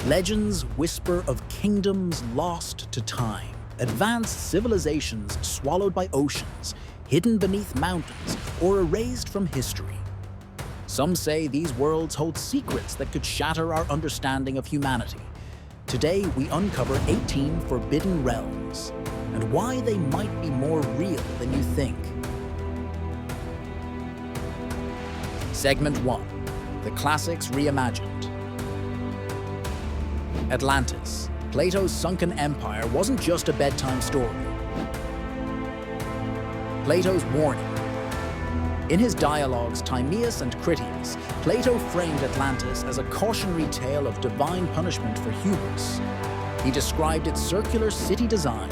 Legends whisper of kingdoms lost to time, advanced civilizations swallowed by oceans, hidden beneath mountains, or erased from history. Some say these worlds hold secrets that could shatter our understanding of humanity. Today, we uncover 18 forbidden realms, and why they might be more real than you think. Segment 1. The Classics Reimagined. Atlantis, Plato's sunken empire, wasn't just a bedtime story. Plato's warning. In his dialogues Timaeus and Critias, Plato framed Atlantis as a cautionary tale of divine punishment for hubris. He described its circular city design,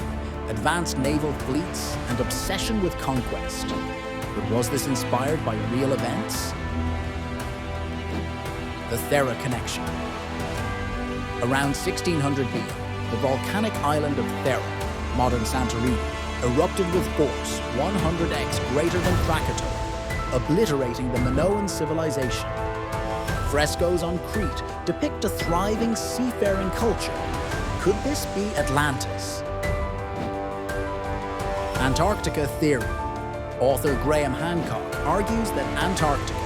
advanced naval fleets, and obsession with conquest. But was this inspired by real events? The Thera connection. Around 1600 BC, the volcanic island of Thera, modern Santorini, erupted with force 100x greater than Krakatoa, obliterating the Minoan civilization. Frescoes on Crete depict a thriving seafaring culture. Could this be Atlantis? Antarctica theory. Author Graham Hancock argues that Antarctica,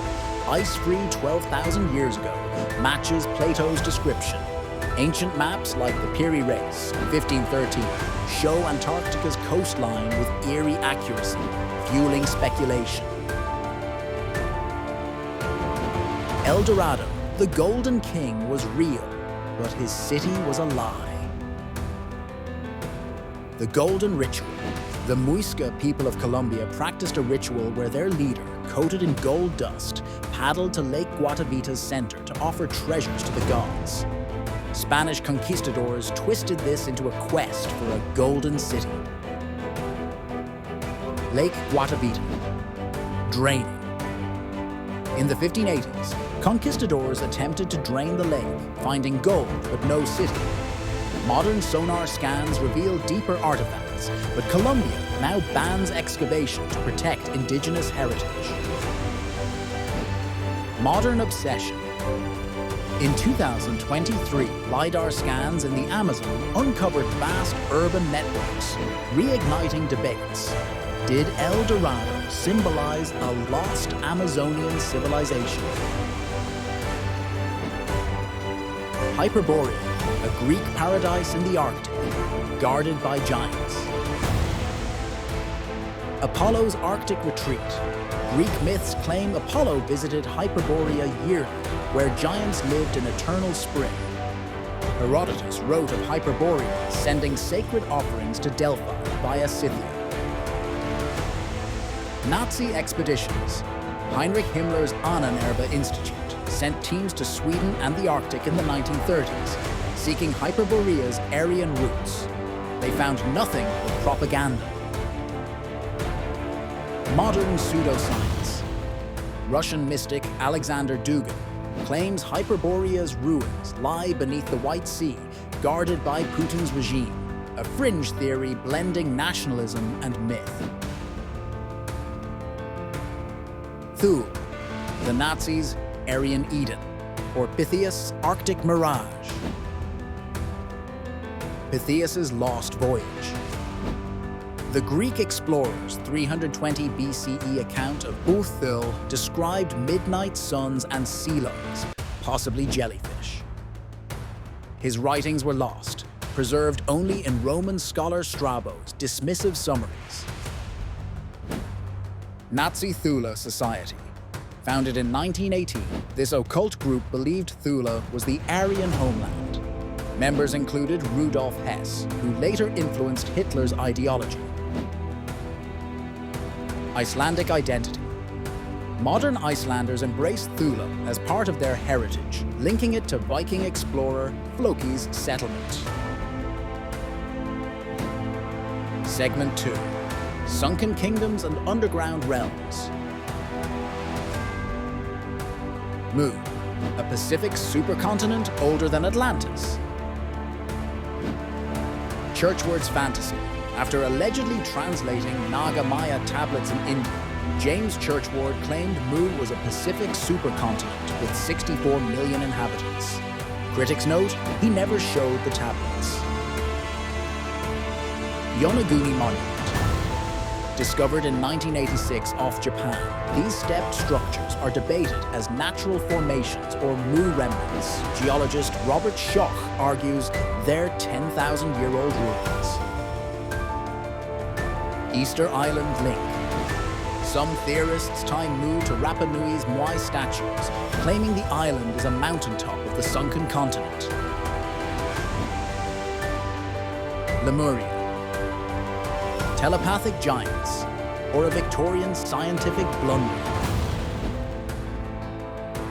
ice-free 12,000 years ago, matches Plato's description. Ancient maps like the Piri Reis, 1513, show Antarctica's coastline with eerie accuracy, fueling speculation. El Dorado, the Golden King, was real, but his city was a lie. The Golden Ritual. The Muisca people of Colombia practiced a ritual where their leader, coated in gold dust, paddled to Lake Guatavita's center to offer treasures to the gods. Spanish conquistadors twisted this into a quest for a golden city. Lake Guatavita. Draining. In the 1580s, conquistadors attempted to drain the lake, finding gold but no city. Modern sonar scans reveal deeper artifacts, but Colombia now bans excavation to protect indigenous heritage. Modern obsession. In 2023, LiDAR scans in the Amazon uncovered vast urban networks, reigniting debates. Did El Dorado symbolize a lost Amazonian civilization? Hyperborea, a Greek paradise in the Arctic, guarded by giants. Apollo's Arctic retreat. Greek myths claim Apollo visited Hyperborea yearly, where giants lived in eternal spring. Herodotus wrote of Hyperborea sending sacred offerings to Delphi via Scythia. Nazi expeditions. Heinrich Himmler's Ahnenerbe Institute sent teams to Sweden and the Arctic in the 1930s, seeking Hyperborea's Aryan roots. They found nothing but propaganda. Modern pseudoscience. Russian mystic Alexander Dugin claims Hyperborea's ruins lie beneath the White Sea, guarded by Putin's regime, a fringe theory blending nationalism and myth. Thule, the Nazis' Aryan Eden, or Pythias' Arctic Mirage. Pythias' Lost Voyage. The Greek explorer's 320 BCE account of Thule described midnight suns and sea lions, possibly jellyfish. His writings were lost, preserved only in Roman scholar Strabo's dismissive summaries. Nazi Thule Society. Founded in 1918, this occult group believed Thule was the Aryan homeland. Members included Rudolf Hess, who later influenced Hitler's ideology. Icelandic identity. Modern Icelanders embrace Thule as part of their heritage, linking it to Viking explorer Floki's settlement. Segment 2. Sunken kingdoms and underground realms. Mu, a Pacific supercontinent older than Atlantis. Churchward's fantasy. After allegedly translating Naga Maya tablets in India, James Churchward claimed Mu was a Pacific supercontinent with 64 million inhabitants. Critics note he never showed the tablets. Yonaguni Monument. Discovered in 1986 off Japan, these stepped structures are debated as natural formations or Mu remnants. Geologist Robert Schoch argues they're 10,000-year-old ruins. Easter Island Link. Some theorists tie Mu to Rapa Nui's Moai statues, claiming the island is a mountaintop of the sunken continent. Lemuria. Telepathic giants, or a Victorian scientific blunder.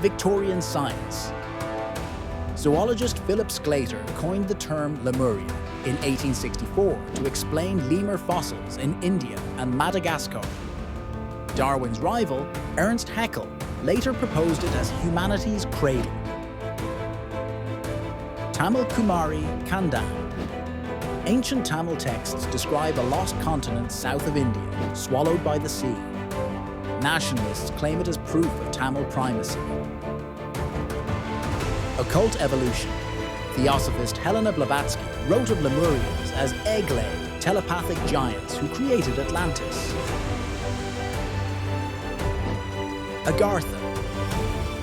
Victorian science. Zoologist Philip Sclater coined the term Lemuria in 1864 to explain lemur fossils in India and Madagascar. Darwin's rival, Ernst Haeckel, later proposed it as humanity's cradle. Tamil Kumari Kandam. Ancient Tamil texts describe a lost continent south of India, swallowed by the sea. Nationalists claim it as proof of Tamil primacy. Occult evolution. Theosophist Helena Blavatsky wrote of Lemurians as egg-laying, telepathic giants who created Atlantis. Agartha,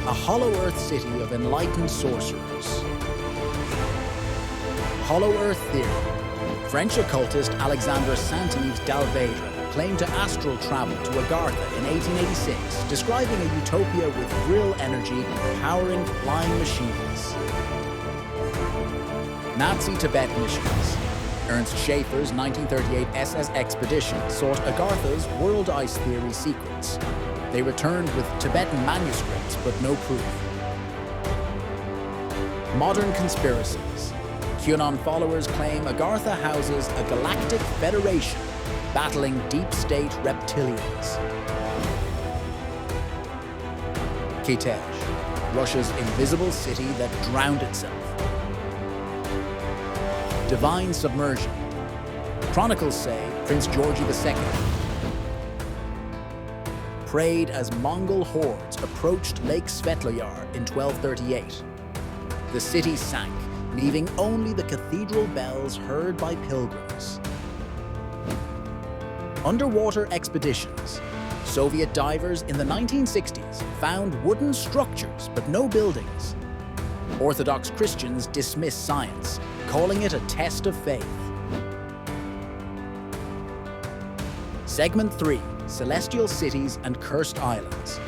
a hollow earth city of enlightened sorcerers. Hollow earth theory. French occultist Alexandre Saint-Yves d'Alvedre claimed to astral travel to Agartha in 1886, describing a utopia with Vril energy powering flying machines. Nazi Tibet missions. Ernst Schaeffer's 1938 SS expedition sought Agartha's world ice theory secrets. They returned with Tibetan manuscripts, but no proof. Modern conspiracies. QAnon followers claim Agartha houses a galactic federation battling deep-state reptilians. Kitezh, Russia's invisible city that drowned itself. Divine submersion. Chronicles say Prince Georgi II prayed as Mongol hordes approached Lake Svetloyar in 1238. The city sank, leaving only the cathedral bells heard by pilgrims. Underwater expeditions. Soviet divers in the 1960s found wooden structures but no buildings. Orthodox Christians dismiss science, calling it a test of faith. Segment 3. Celestial Cities and Cursed Islands.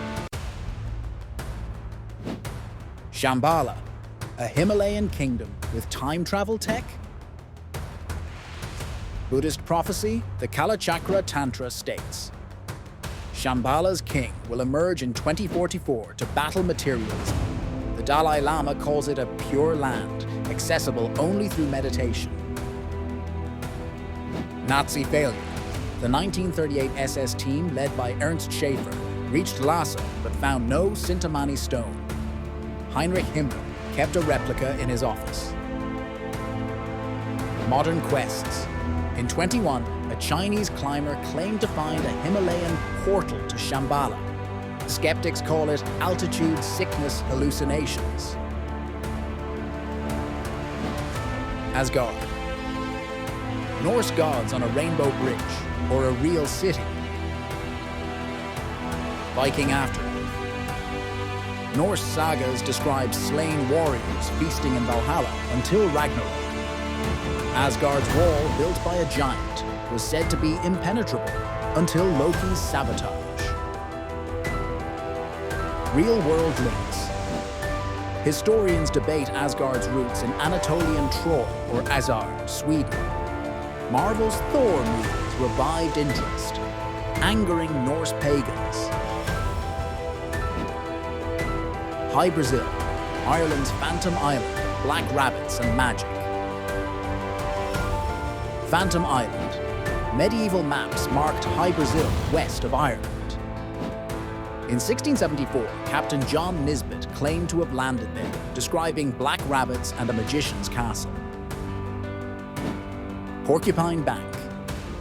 Shambhala, a Himalayan kingdom with time travel tech? Buddhist prophecy, the Kalachakra Tantra states, Shambhala's king will emerge in 2044 to battle materialism. The Dalai Lama calls it a pure land, accessible only through meditation. Nazi failure. The 1938 SS team, led by Ernst Schaeffer, reached Lhasa but found no Sintamani stone. Heinrich Himmler kept a replica in his office. Modern quests. In 21, a Chinese climber claimed to find a Himalayan portal to Shambhala. Skeptics call it altitude sickness hallucinations. Asgard. Norse gods on a rainbow bridge, or a real city. Viking afterlife. Norse sagas describe slain warriors feasting in Valhalla until Ragnarok. Asgard's wall, built by a giant, was said to be impenetrable until Loki's sabotage. Real-world links. Historians debate Asgard's roots in Anatolian Troy or Azar, Sweden. Marvel's Thor movies revived interest, angering Norse pagans. High Brazil, Ireland's Phantom Island, Black Rabbits and Magic. Phantom Island. Medieval maps marked High Brazil west of Ireland. In 1674, Captain John Nisbet claimed to have landed there, describing black rabbits and a magician's castle. Porcupine Bank.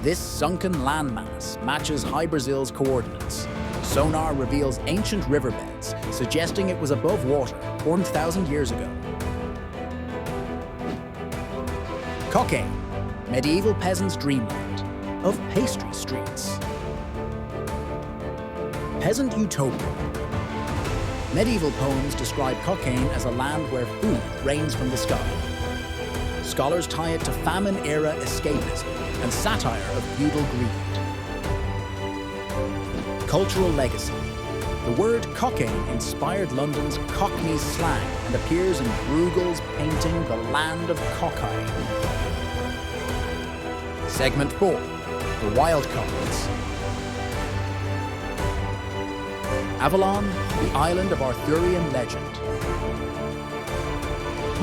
This sunken landmass matches High Brazil's coordinates. Sonar reveals ancient riverbeds, suggesting it was above water, formed 1,000 years ago. Cockaigne, medieval peasants' dreamland of pastry streets. Peasant utopia. Medieval poems describe Cockaigne as a land where food rains from the sky. Scholars tie it to famine-era escapism and satire of feudal greed. Cultural legacy. The word Cockaigne inspired London's Cockney slang and appears in Bruegel's painting The Land of Cockaigne. Segment 4. The Wild Cards. Avalon, the island of Arthurian legend.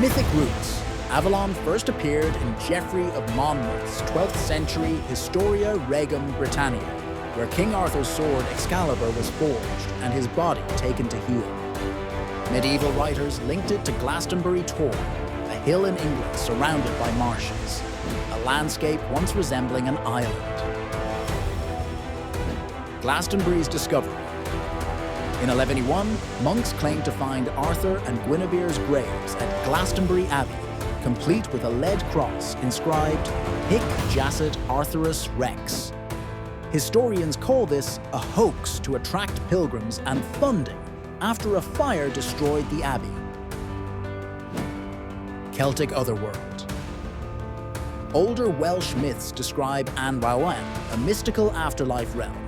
Mythic roots. Avalon first appeared in Geoffrey of Monmouth's 12th century Historia Regum Britannia, where King Arthur's sword Excalibur was forged and his body taken to heal. Medieval writers linked it to Glastonbury Tor, a hill in England surrounded by marshes, a landscape once resembling an island. Glastonbury's discovery. In 1181, monks claimed to find Arthur and Guinevere's graves at Glastonbury Abbey, complete with a lead cross inscribed Hic Jacet Arthurus Rex. Historians call this a hoax to attract pilgrims and funding after a fire destroyed the abbey. Celtic Otherworld. Older Welsh myths describe Anrawen, a mystical afterlife realm.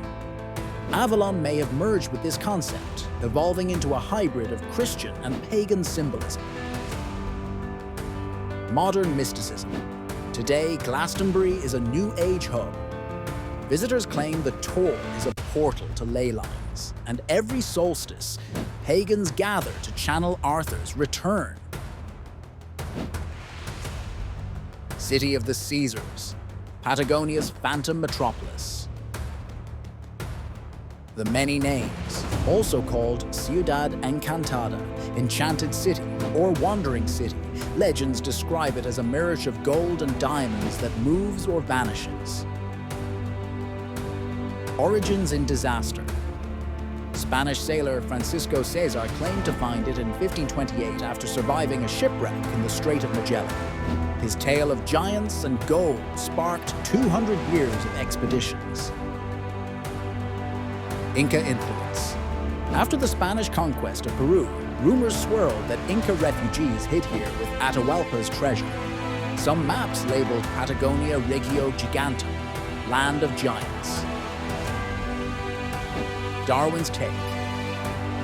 Avalon may have merged with this concept, evolving into a hybrid of Christian and pagan symbolism. Modern mysticism. Today, Glastonbury is a New Age hub. Visitors claim the Tor is a portal to ley lines, and every solstice, pagans gather to channel Arthur's return. City of the Caesars, Patagonia's phantom metropolis. The Many Names, also called Ciudad Encantada, Enchanted City, or Wandering City. Legends describe it as a mirage of gold and diamonds that moves or vanishes. Origins in disaster. Spanish sailor Francisco Cesar claimed to find it in 1528 after surviving a shipwreck in the Strait of Magellan. His tale of giants and gold sparked 200 years of expeditions. Inca influence. After the Spanish conquest of Peru, rumors swirled that Inca refugees hid here with Atahualpa's treasure. Some maps labeled Patagonia Regio Gigantum, land of giants. Darwin's take.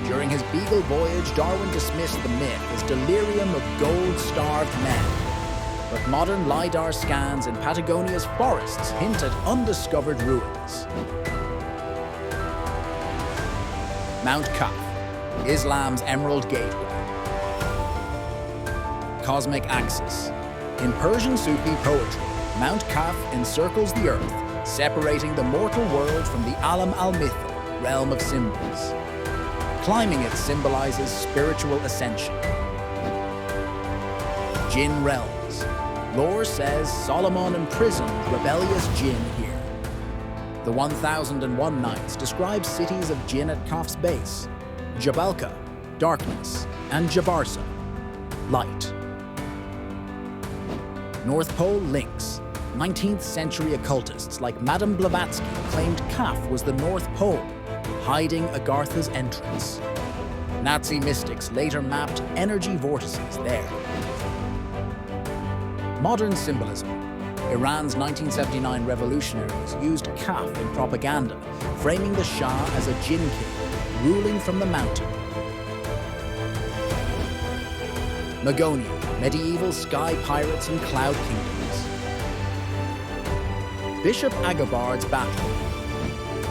During his Beagle voyage, Darwin dismissed the myth as delirium of gold-starved men. But modern LiDAR scans in Patagonia's forests hint at undiscovered ruins. Mount Kaf, Islam's Emerald Gateway. Cosmic Axis. In Persian Sufi poetry, Mount Kaf encircles the earth, separating the mortal world from the Alam al-Mythal, realm of symbols. Climbing it symbolizes spiritual ascension. Jinn realms. Lore says Solomon imprisoned rebellious jinn here. The 1001 Nights describes cities of jinn at Kaf's base: Jabalka, darkness, and Jabarsa, light. North Pole links. 19th century occultists like Madame Blavatsky claimed Kaf was the North Pole, hiding Agartha's entrance. Nazi mystics later mapped energy vortices there. Modern symbolism. Iran's 1979 revolutionaries used Kaf in propaganda, framing the Shah as a jinn king, ruling from the mountain. Magonia, medieval sky pirates and cloud kingdoms. Bishop Agobard's battle.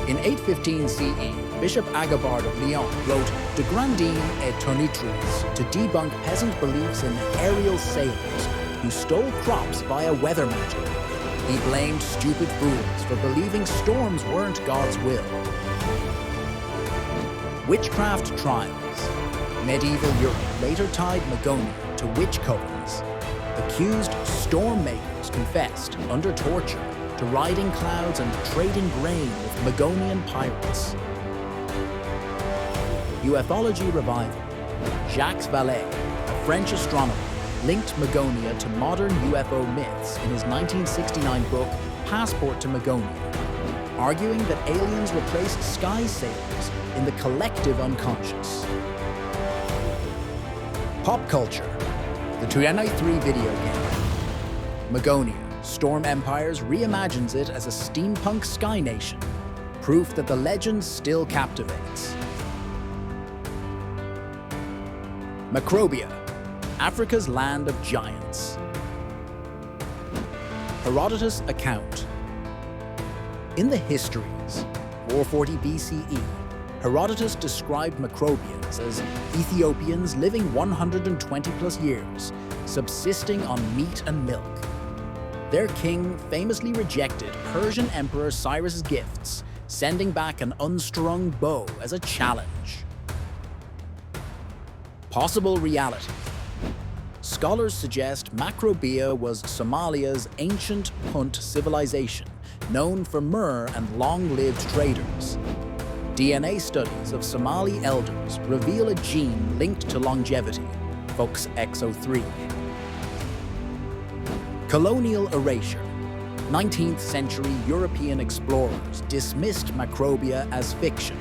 In 815 CE, Bishop Agobard of Lyon wrote De Grandine et Tonitruis to debunk peasant beliefs in aerial sailors who stole crops via weather magic. He blamed stupid fools for believing storms weren't God's will. Witchcraft trials. Medieval Europe later tied Magonia to witch covens. Accused storm makers confessed, under torture, to riding clouds and trading grain with Magonian pirates. UFology revival. Jacques Vallée, a French astronomer, linked Magonia to modern UFO myths in his 1969 book, Passport to Magonia, arguing that aliens replaced sky sailors in the collective unconscious. Pop culture. The Tuyanai 3 video game. Magonia, Storm Empires reimagines it as a steampunk sky nation, proof that the legend still captivates. Macrobia, Africa's land of giants. Herodotus account. In the Histories, 440 BCE, Herodotus described Macrobians as Ethiopians living 120 plus years, subsisting on meat and milk. Their king famously rejected Persian Emperor Cyrus's gifts, sending back an unstrung bow as a challenge. Possible reality. Scholars suggest Macrobia was Somalia's ancient Punt civilization, known for myrrh and long-lived traders. DNA studies of Somali elders reveal a gene linked to longevity, FOXXO3. Colonial erasure. 19th century European explorers dismissed Macrobia as fiction,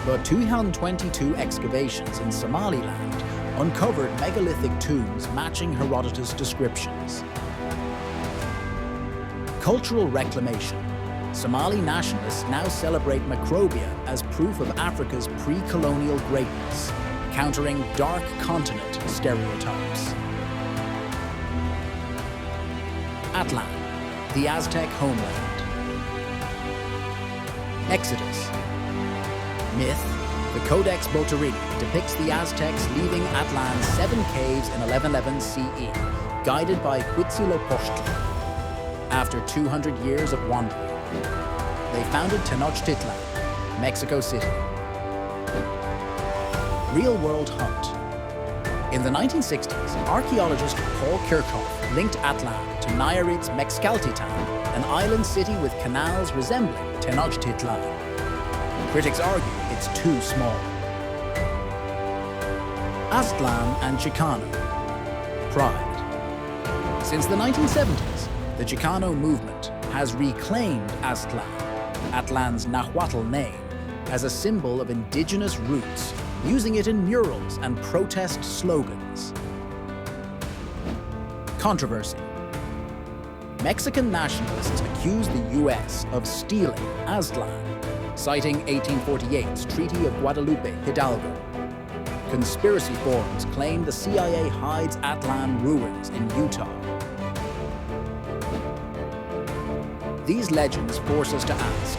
but 222 excavations in Somaliland uncovered megalithic tombs matching Herodotus' descriptions. Cultural reclamation. Somali nationalists now celebrate Macrobia as proof of Africa's pre-colonial greatness, countering dark continent stereotypes. Atlan, the Aztec homeland. Exodus. Myth. The Codex Boturini depicts the Aztecs leaving Atlan's 7 caves in 1111 CE, guided by Huitzilopochtli. After 200 years of wandering, they founded Tenochtitlan, Mexico City. Real-world hunt. In the 1960s, archaeologist Paul Kirchhoff linked Atlan to Nayarit's Mexcaltitan, an island city with canals resembling Tenochtitlan. Critics argue it's too small. Aztlan and Chicano. Pride. Since the 1970s, the Chicano movement has reclaimed Aztlan, Atlan's Nahuatl name, as a symbol of indigenous roots, using it in murals and protest slogans. Controversy. Mexican nationalists accuse the US of stealing Aztlan, citing 1848's Treaty of Guadalupe Hidalgo. Conspiracy forums claim the CIA hides Atlan ruins in Utah. These legends force us to ask,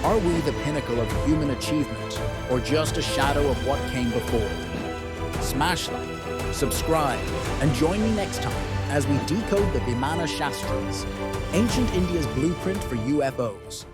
are we the pinnacle of human achievement, or just a shadow of what came before? Smash like, subscribe, and join me next time as we decode the Vimana Shastras, ancient India's blueprint for UFOs.